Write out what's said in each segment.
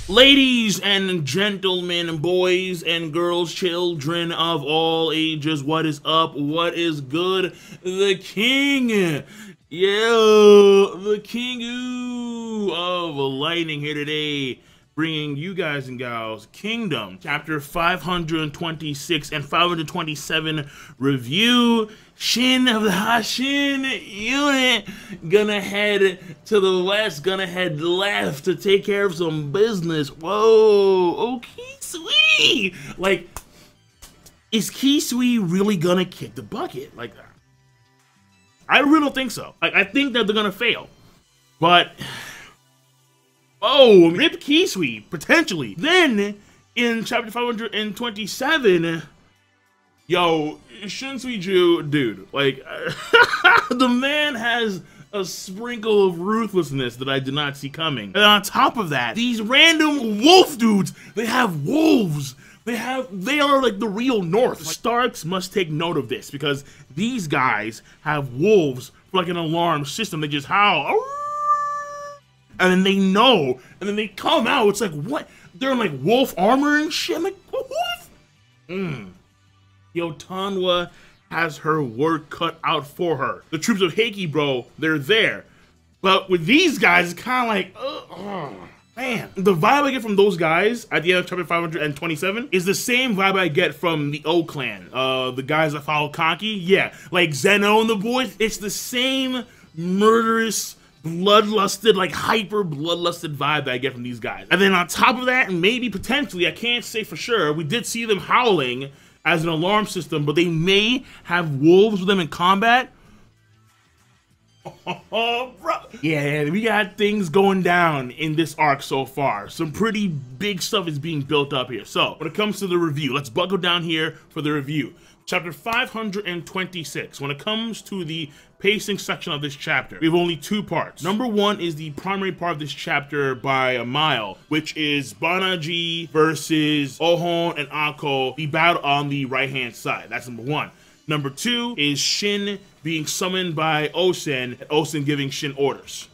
Ladies and gentlemen, boys and girls, children of all ages, what is up? What is good? The king, the king of lightning here today, bringing you guys and gals Kingdom, chapter 526 and 527 review. Shin of the Hashin unit gonna head to the west, gonna head left to take care of some business. Whoa, okay, sweet. Like, is Kisui really gonna kick the bucket? Like, I really don't think so. Like, I think that they're gonna fail. But, oh, rip Kisui, potentially. Then, in chapter 527, yo, Shinsuiju, dude, like, the man has a sprinkle of ruthlessness that I did not see coming. And on top of that, these random wolf dudes, they have wolves. They are like the real North. Starks must take note of this because these guys have wolves for like an alarm system. They just howl. And then they know, and then they come out. It's like, what? They're in like wolf armor and shit. I'm like, what? Yo, Tanwa has her work cut out for her. The troops of Heiki, bro, they're there. But with these guys, it's kind of like, man. The vibe I get from those guys at the end of chapter 527 is the same vibe I get from the O clan. The guys that follow Kanki. Yeah, like Zeno and the boys. It's the same murderous, bloodlusted, like hyper bloodlusted vibe that I get from these guys. And then on top of that, and maybe potentially, I can't say for sure, we did see them howling as an alarm system, but they may have wolves with them in combat. Oh, bro. Yeah, we got things going down in this arc so far. Some pretty big stuff is being built up here. So, when it comes to the review, let's buckle down here for the review. Chapter 526. When it comes to the pacing section of this chapter, we have only two parts. Number one is the primary part of this chapter by a mile, which is Banaji versus Ohon and Ako, the battle on the right-hand side. That's number one. Number two is Shin being summoned by Osen, and Osen giving Shin orders.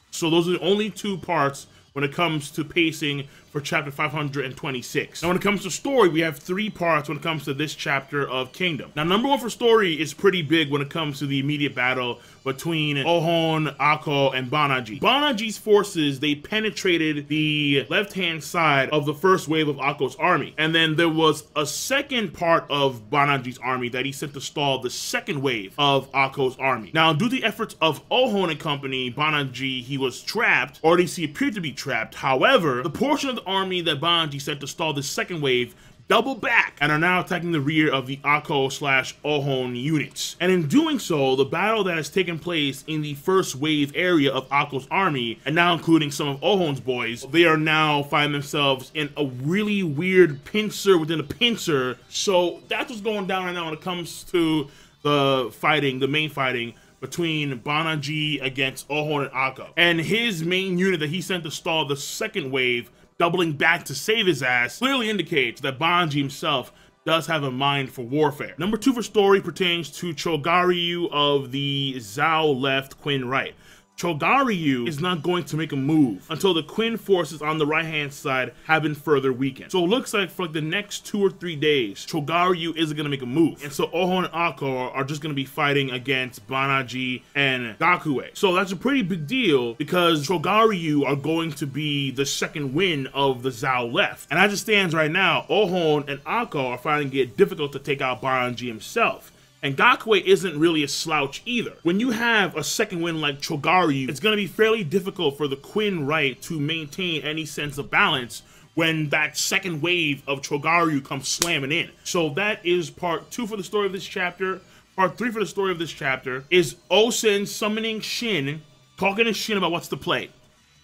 So those are the only two parts when it comes to pacing for chapter 526. Now when it comes to story, we have three parts when it comes to this chapter of Kingdom. Now number one for story is pretty big when it comes to the immediate battle between Ohon, Ako, and Banaji. Banaji's forces, they penetrated the left-hand side of the first wave of Ako's army. And then there was a second part of Banaji's army that he sent to stall the second wave of Ako's army. Now, due to the efforts of Ohon and company, Banaji, he was trapped, or at least he appeared to be trapped. However, the portion of the army that Banaji sent to stall the second wave double back and are now attacking the rear of the Ako/Ohon units. And in doing so, the battle that has taken place in the first wave area of Ako's army, and now including some of Ohon's boys, they are now finding themselves in a really weird pincer within a pincer. So that's what's going down right now when it comes to the fighting, the main fighting between Banaji against Ohon and Ako. And his main unit that he sent to stall the second wave, doubling back to save his ass, clearly indicates that Banaji himself does have a mind for warfare. Number two for story pertains to Chogaryu of the Zhao left, Quinn right. Chogaryu is not going to make a move until the Quinn forces on the right-hand side have been further weakened. So it looks like for like the next 2 or 3 days, Chogaryu isn't going to make a move. And so Ohon and Ako are just going to be fighting against Banaji and Gakue. So that's a pretty big deal because Chogaryu are going to be the second win of the Zhao left. And as it stands right now, Ohon and Ako are finding it difficult to take out Banaji himself. And Gakue isn't really a slouch either. When you have a second win like Chogaryu, it's going to be fairly difficult for the Quinn right to maintain any sense of balance when that second wave of Chogaryu comes slamming in. So that is part two for the story of this chapter. Part three for the story of this chapter is Osen summoning Shin, talking to Shin about what's to play.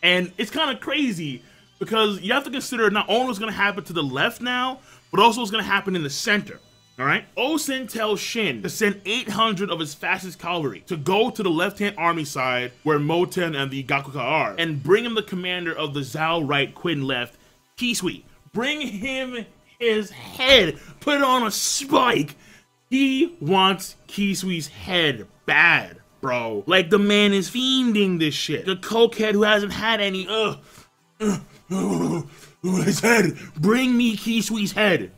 And it's kind of crazy because you have to consider not only what's going to happen to the left now, but also what's going to happen in the center. Alright? Osen tells Shin to send 800 of his fastest cavalry to go to the left-hand army side where Moten and the Gakuka are and bring him the commander of the Zhao right, Quinn left, Kisui. Bring him his head. Put it on a spike. He wants Kisui's head bad, bro. Like the man is fiending this shit. The cokehead who hasn't had any, His head! Bring me Kisui's head!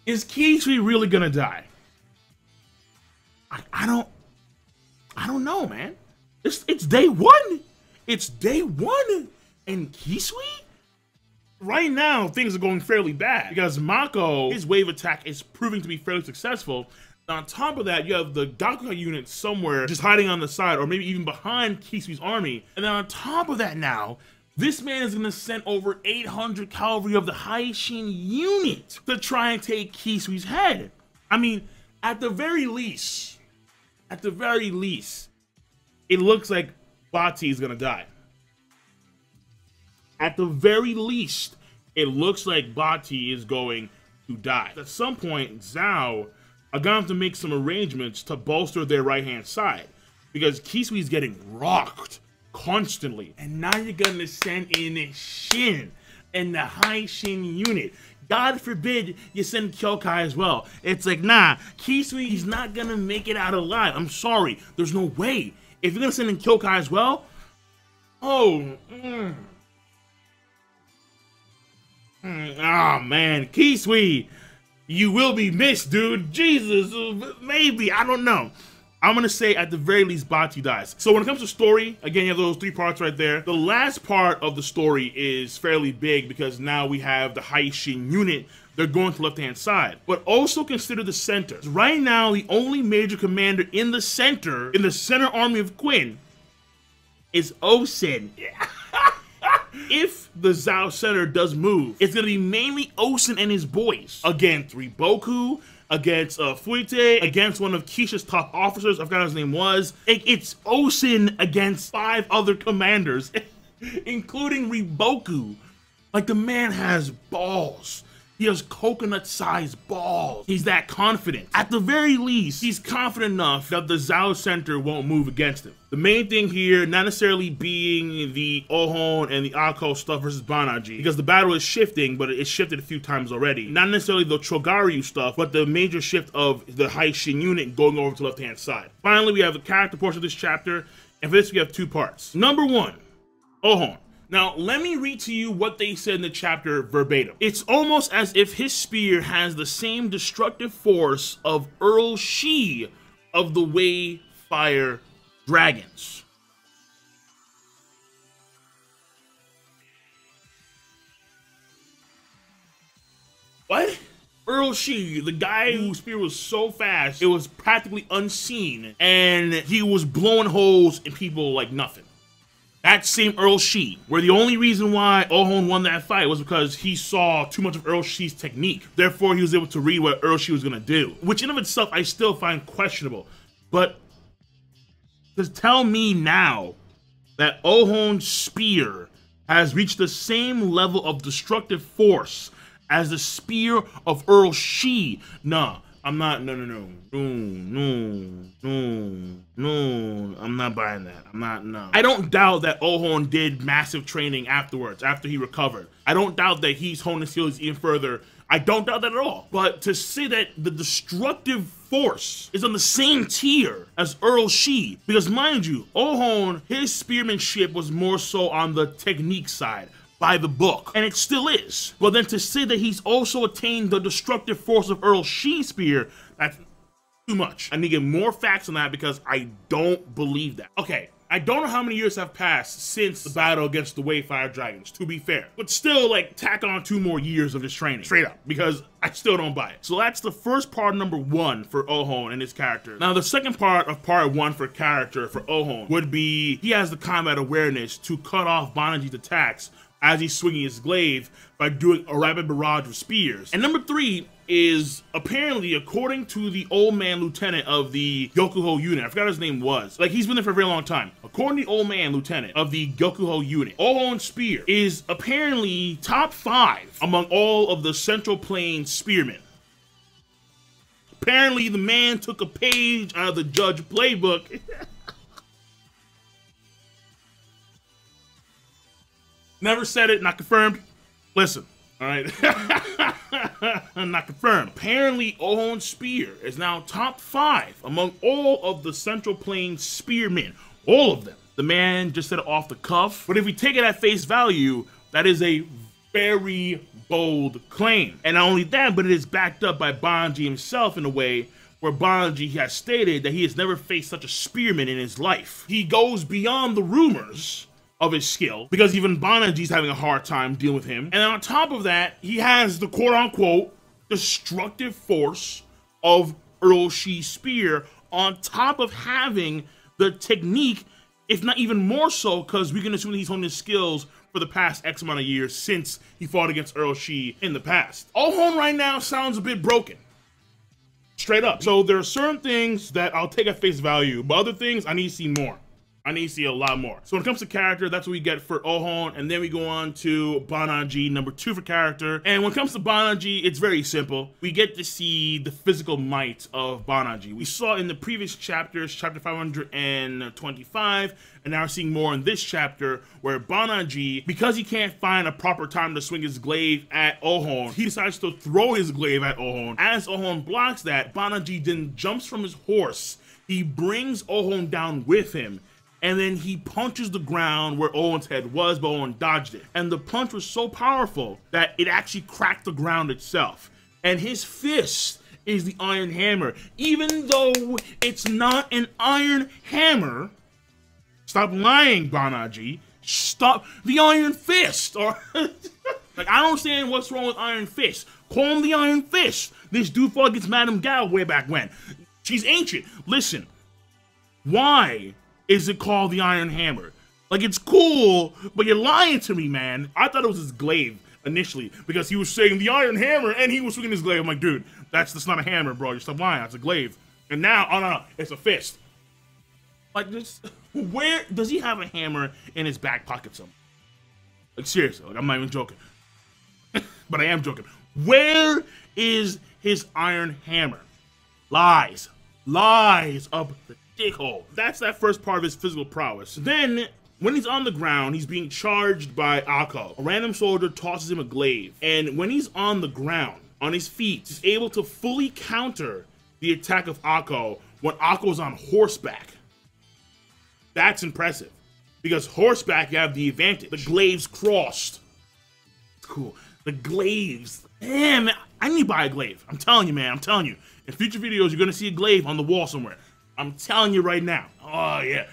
Is Kisui really gonna die? I don't know, man. It's day one. It's day one, and Kisui. Right now, things are going fairly bad because Mako, his wave attack is proving to be fairly successful. And on top of that, you have the Gakuka unit somewhere just hiding on the side, or maybe even behind Kisui's army. And then on top of that, now this man is gonna send over 800 cavalry of the Haishin unit to try and take Kisui's head. I mean, at the very least, it looks like Bati is gonna die. At the very least, it looks like Bati is going to die. At some point, Zhao are gonna have to make some arrangements to bolster their right-hand side because Kisui's getting rocked constantly. And now you're gonna send in Shin and the Haishin unit. God forbid you send Kyokai as well. It's like, nah, Kisui, he's not gonna make it out alive. I'm sorry, there's no way. If you're gonna send in Kyokai as well, man, Kisui, you will be missed, dude. Jesus, maybe, I don't know. I'm gonna say at the very least Bati dies. So when it comes to story, again, you have those 3 parts right there. The last part of the story is fairly big because now we have the Haishin unit. They're going to the left-hand side. But also consider the center. Right now, the only major commander in the center army of Quinn, is Osen. If the Zhao center does move, it's gonna be mainly Osen and his boys against Riboku, against Fuite, against one of Kisha's top officers. I forgot his name was. It's Osen against 5 other commanders, including Riboku. Like, the man has balls. He has coconut-sized balls. He's that confident. At the very least, he's confident enough that the Zhao Center won't move against him. The main thing here, not necessarily being the Ohon and the Ako stuff versus Banaji, because the battle is shifting, but it's shifted a few times already. Not necessarily the Chogaryu stuff, but the major shift of the Haishin unit going over to the left-hand side. Finally, we have the character portion of this chapter, and for this we have 2 parts. Number 1, Ohon. Now, let me read to you what they said in the chapter verbatim. It's almost as if his spear has the same destructive force of Earl Shi of the Way Fire Dragons. What? Earl Shi, the guy whose spear was so fast, it was practically unseen, and he was blowing holes in people like nothing. That same Earl Shi, where the only reason why Ohon won that fight was because he saw too much of Earl Shi's technique. Therefore, he was able to read what Earl Shi was gonna do, which in of itself I still find questionable. But to tell me now that Ohon's spear has reached the same level of destructive force as the spear of Earl Shi, nah. I'm not, no, I'm not buying that. No. I don't doubt that Ohon did massive training afterwards, after he recovered. I don't doubt that he's honed his skills even further. I don't doubt that at all. But to say that the destructive force is on the same tier as Earl Shi, because mind you, Ohon, his spearmanship was more so on the technique side, by the book, and it still is. But then to say that he's also attained the destructive force of Earl Shi's spear, that's too much. I need to get more facts on that because I don't believe that. Okay, I don't know how many years have passed since the battle against the Wayfire Dragons, to be fair. But still, like, tack on 2 more years of this training, straight up, because I still don't buy it. So that's the first part, number 1, for Ohon and his character. Now, the second part of part 1 for character for Ohon would be, he has the combat awareness to cut off Banaji's attacks as he's swinging his glaive by doing a rapid barrage of spears. And number 3 is apparently, according to the old man lieutenant of the Gyokuho unit, I forgot his name was, like, he's been there for a very long time. According to the old man lieutenant of the Gyokuho unit, Ohon's spear is apparently top 5 among all of the Central Plains spearmen. Apparently, the man took a page out of the Judge playbook. Never said it, not confirmed. Listen, all right? Not confirmed. Apparently, Ohon's spear is now top 5 among all of the Central Plains spearmen. All of them. The man just said it off the cuff. But if we take it at face value, that is a very bold claim. And not only that, but it is backed up by Banji himself in a way where Banji has stated that he has never faced such a spearman in his life. He goes beyond the rumors of his skill, because even Banji's having a hard time dealing with him. And on top of that, he has the quote-unquote destructive force of Earl Shi's spear, on top of having the technique, if not even more so, because we can assume that he's honed his skills for the past X amount of years since he fought against Earl Shi in the past. Oh-Hon right now sounds a bit broken. Straight up. So there are certain things that I'll take at face value, but other things I need to see more. I need to see a lot more. So when it comes to character, that's what we get for Oh-Hon, and then we go on to Banji, number 2 for character. And when it comes to Banji, it's very simple. We get to see the physical might of Banji. We saw in the previous chapters, chapter 525, and now we're seeing more in this chapter, where Banji, because he can't find a proper time to swing his glaive at Oh-Hon, he decides to throw his glaive at Oh-Hon. As Oh-Hon blocks that, Banji then jumps from his horse. He brings Oh-Hon down with him, and then he punches the ground where Oh-Hon's head was, but Oh-Hon dodged it. And the punch was so powerful that it actually cracked the ground itself. And his fist is the iron hammer. Even though it's not an iron hammer, stop lying, Banji. Stop the iron fist. Or like, I don't understand what's wrong with iron fist. Call him the iron fist. This dude fought against Madame Gao way back when. She's ancient. Listen, why is it called the Iron Hammer? Like, it's cool, but you're lying to me, man. I thought it was his glaive initially, because he was saying the Iron Hammer and he was swinging his glaive. I'm like, dude, that's not a hammer, bro. You stop lying. That's a glaive. And now, oh no, it's a fist. Like, this, where does he have a hammer in his back pocket somewhere? Like, seriously, like, I'm not even joking. But I am joking. Where is his iron hammer? Lies. Lies up the dickhole. That's that first part of his physical prowess. Then, when he's on the ground, he's being charged by Akko. A random soldier tosses him a glaive. And when he's on the ground, on his feet, he's able to fully counter the attack of Akko when Akko's on horseback. That's impressive. Because horseback, you have the advantage. The glaives crossed. It's cool. The glaives. Man, I need to buy a glaive. I'm telling you, man. I'm telling you. In future videos, you're going to see a glaive on the wall somewhere. I'm telling you right now. Oh, yeah.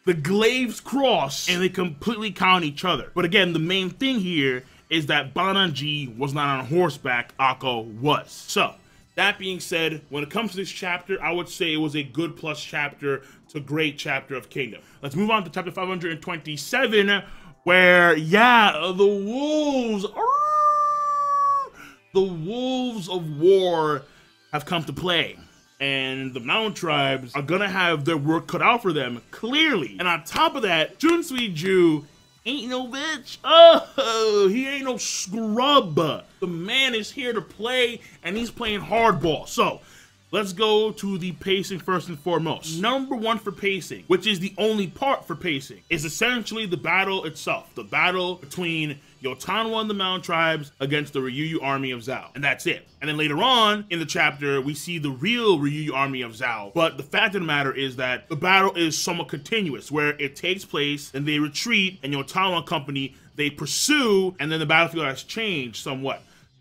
The glaives cross, and they completely count each other. But again, the main thing here is that Banji was not on horseback, Akko was. So, that being said, when it comes to this chapter, I would say it was a good plus chapter to great chapter of Kingdom. Let's move on to chapter 527, where, yeah, the wolves of war have come to play. And the mountain tribes are gonna have their work cut out for them, clearly. And on top of that, Junsui-Ju ain't no bitch. Oh, he ain't no scrub. The man is here to play, and he's playing hardball. So, let's go to the pacing first and foremost. Number 1 for pacing, which is the only part for pacing, is essentially the battle itself. The battle between Yotanwa and the Mountain Tribes against the Ryuyu army of Zhao. And that's it. And then later on in the chapter, we see the real Ryuyu army of Zhao. But the fact of the matter is that the battle is somewhat continuous, where it takes place and they retreat, and Yotanwa and company, they pursue, and then the battlefield has changed somewhat.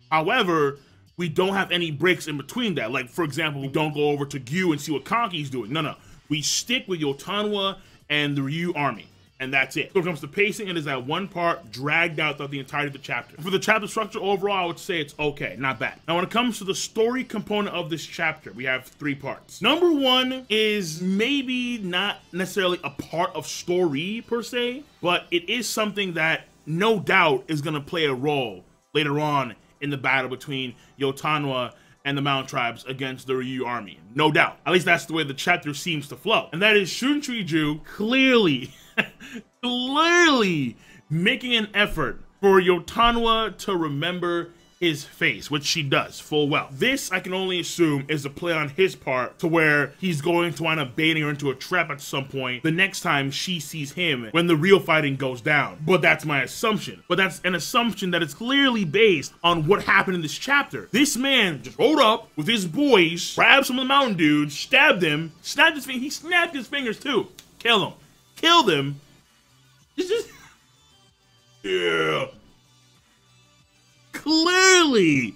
However, we don't have any breaks in between that. Like, for example, we don't go over to Gyu and see what Kanki's doing. No. We stick with Yotanwa and the Ryu army. And that's it. So when it comes to pacing, it is that one part dragged out throughout the entirety of the chapter. For the chapter structure overall, I would say it's okay, not bad. Now, when it comes to the story component of this chapter, we have 3 parts. Number 1 is maybe not necessarily a part of story per se, but it is something that no doubt is going to play a role later on in the battle between Yotanwa and the Mountain Tribes against the Ryu army. No doubt. At least that's the way the chapter seems to flow. And that is Junsui-Ju clearly making an effort for Yotanwa to remember his face, which she does full well. This, I can only assume, is a play on his part to where he's going to wind up baiting her into a trap at some point the next time she sees him when the real fighting goes down. But that's my assumption. But that's an assumption that is clearly based on what happened in this chapter. This man just rode up with his boys, grabbed some of the mountain dudes, stabbed him, snapped his fingers. He snapped his fingers too. Kill him. kill them. It's just yeah. Clearly,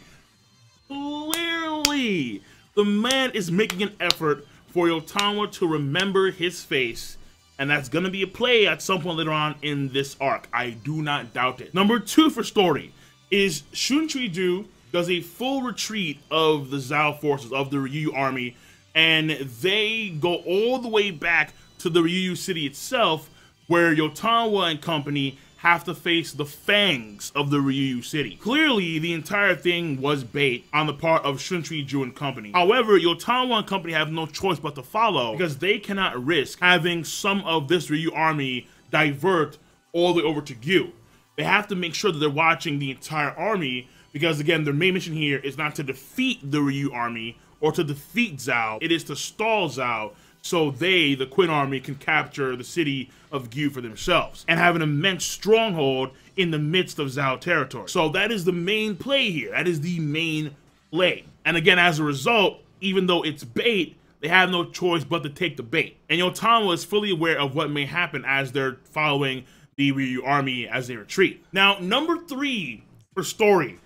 the man is making an effort for Yotawa to remember his face, and that's gonna be a play at some point later on in this arc. I do not doubt it. Number 2 for story is Shunriju does a full retreat of the Zhao forces, of the Ryu army, and they go all the way back to the Ryu city itself, where Yotawa and company have to face the fangs of the Ryu city. Clearly, the entire thing was bait on the part of Shunriju and company. However, Yotawa and company have no choice but to follow, because they cannot risk having some of this Ryu army divert all the way over to Gyu. They have to make sure that they're watching the entire army, because again, their main mission here is not to defeat the Ryu army or to defeat Zhao, it is to stall Zhao so they, the Quinn army, can capture the city of Gyu for themselves and have an immense stronghold in the midst of Zhao territory. So that is the main play here. That is the main play. And again, as a result, even though it's bait, they have no choice but to take the bait. And Yotawa is fully aware of what may happen as they're following the Ryu army as they retreat. Now, number 3 for story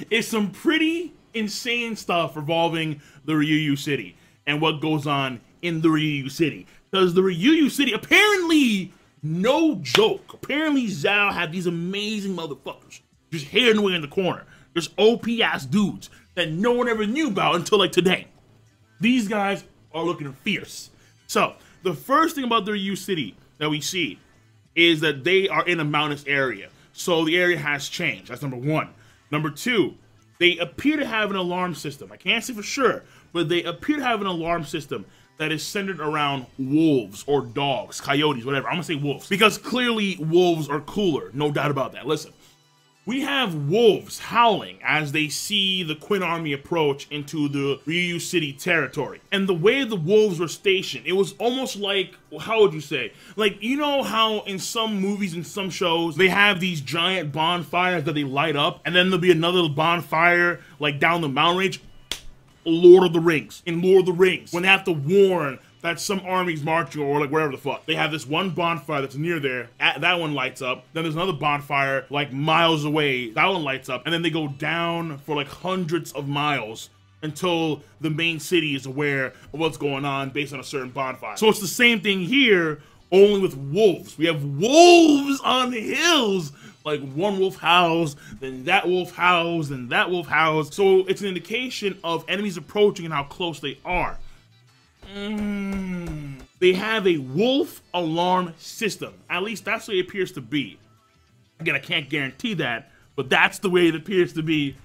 is some pretty insane stuff revolving the Ryu city and what goes on in the Ryu city. Because the Ryu city, apparently, no joke, apparently Zhao had these amazing motherfuckers just hidden away in the corner. Just OP-ass dudes that no one ever knew about until like today. These guys are looking fierce. So, the first thing about the Ryu city that we see is that they are in a mountainous area. So the area has changed. That's number 1. Number 2, they appear to have an alarm system. I can't say for sure, but they appear to have an alarm system that is centered around wolves or dogs, coyotes, whatever. I'm gonna say wolves because clearly wolves are cooler, no doubt about that. Listen, we have wolves howling as they see the Quinn army approach into the Ryu city territory. And the way the wolves were stationed, it was almost like, how would you say? Like, you know how in some movies and some shows, they have these giant bonfires that they light up, and then there'll be another bonfire like down the mountain range? Lord of the Rings. In Lord of the Rings, when they have to warn that some army's marching or like wherever the fuck, they have this one bonfire that's near there, that one lights up, then there's another bonfire like miles away, that one lights up, and then they go down for like hundreds of miles until the main city is aware of what's going on based on a certain bonfire. So it's the same thing here, only with wolves. We have wolves on the hills. Like one wolf howls, then that wolf howls, then that wolf howls. So it's an indication of enemies approaching and how close they are. They have a wolf alarm system. At least that's the way it appears to be. Again, I can't guarantee that, but that's the way it appears to be.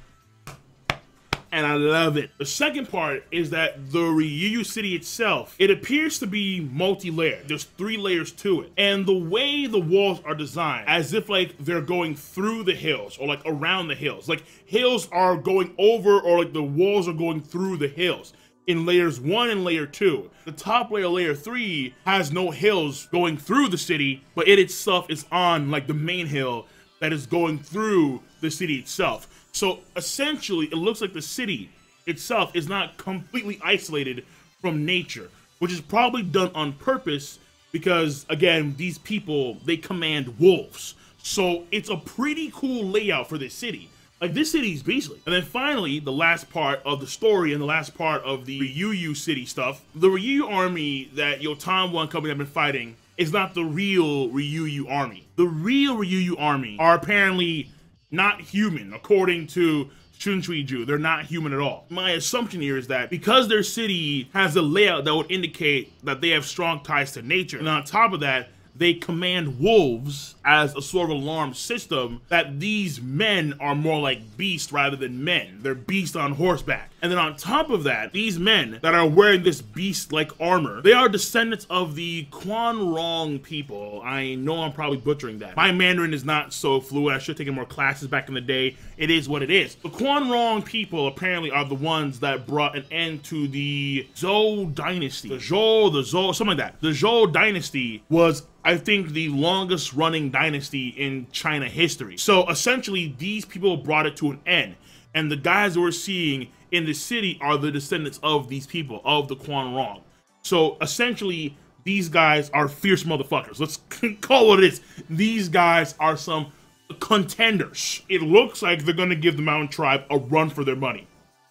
And I love it. The second part is that the Ryu city itself, it appears to be multi-layered. There's 3 layers to it. And the way the walls are designed, as if like they're going through the hills or like around the hills. Like hills are going over or like the walls are going through the hills. In layers 1 and layer 2. The top layer, layer 3, has no hills going through the city, but it itself is on like the main hill that is going through the city itself. So essentially, it looks like the city itself is not completely isolated from nature, which is probably done on purpose because, again, these people, they command wolves. So it's a pretty cool layout for this city. Like, this city is beastly. And then finally, the last part of the story and the last part of the Ryu city stuff, the Ryu army that Yotawa and company have been fighting is not the real Ryu army. The real Ryu army are apparently not human, according to Shunriju. They're not human at all. My assumption here is that because their city has a layout that would indicate that they have strong ties to nature, and on top of that, they command wolves as a sort of alarm system, that these men are more like beasts rather than men. They're beasts on horseback. And then on top of that, these men that are wearing this beast-like armor, they are descendants of the Quanrong people. I know I'm probably butchering that. My Mandarin is not so fluent. I should have taken more classes back in the day. It is what it is. The Quanrong people apparently are the ones that brought an end to the Zhou dynasty. The Zhou, something like that. The Zhou dynasty was, I think, the longest running dynasty in China history. So essentially, these people brought it to an end. And the guys that we're seeing in the city are the descendants of these people, of the Quanrong. So essentially, these guys are fierce motherfuckers. Let's call it this. These guys are some contenders. It looks like they're gonna give the Mountain Tribe a run for their money.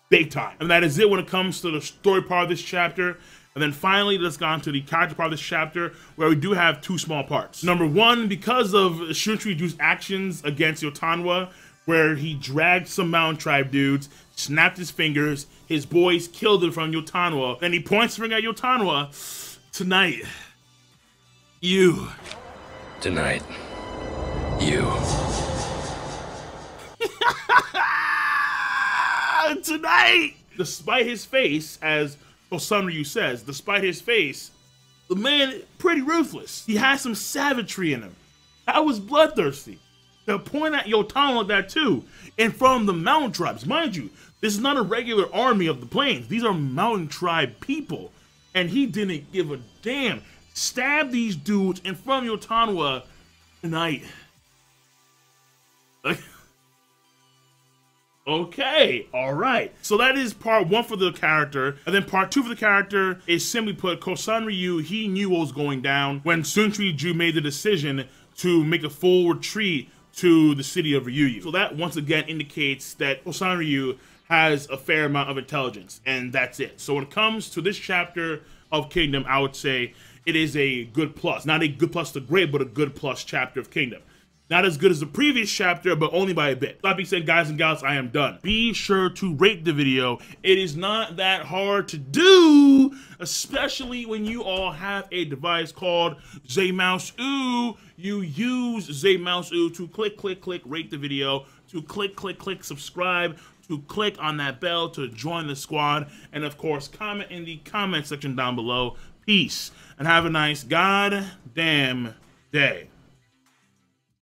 Big time. And that is it when it comes to the story part of this chapter. And then finally, let's go on to the character part of this chapter, where we do have two small parts. Number one, because of Shunriju's actions against Yotanwa, where he dragged some Mountain Tribe dudes, snapped his fingers, his boys killed him from Yotanwa, and he points the finger at Yotanwa. Tonight, you. Tonight, you. Tonight! Despite his face, as Kosanryu says, despite his face, the man pretty ruthless. He has some savagery in him. I was bloodthirsty. They'll point at Yotanwa like that too. And from the Mountain Tribes, mind you, this is not a regular army of the plains. These are Mountain Tribe people. And he didn't give a damn. Stab these dudes in front of Yotanwa tonight. Okay, all right. So that is part one for the character. And then part two for the character is simply put, Kosanryu, he knew what was going down when Shunriju made the decision to make a full retreat to the city of Ryuyu. So that once again indicates that Kosanryu has a fair amount of intelligence, and that's it. So when it comes to this chapter of Kingdom, I would say it is a good plus. Not a good plus to great, but a good plus chapter of Kingdom. Not as good as the previous chapter, but only by a bit. That being said, guys and gals, I am done. Be sure to rate the video. It is not that hard to do, especially when you all have a device called ZMouse. You use ZMouse to click, rate the video, to click, subscribe, to click on that bell to join the squad, and of course, comment in the comment section down below. Peace, and have a nice goddamn day.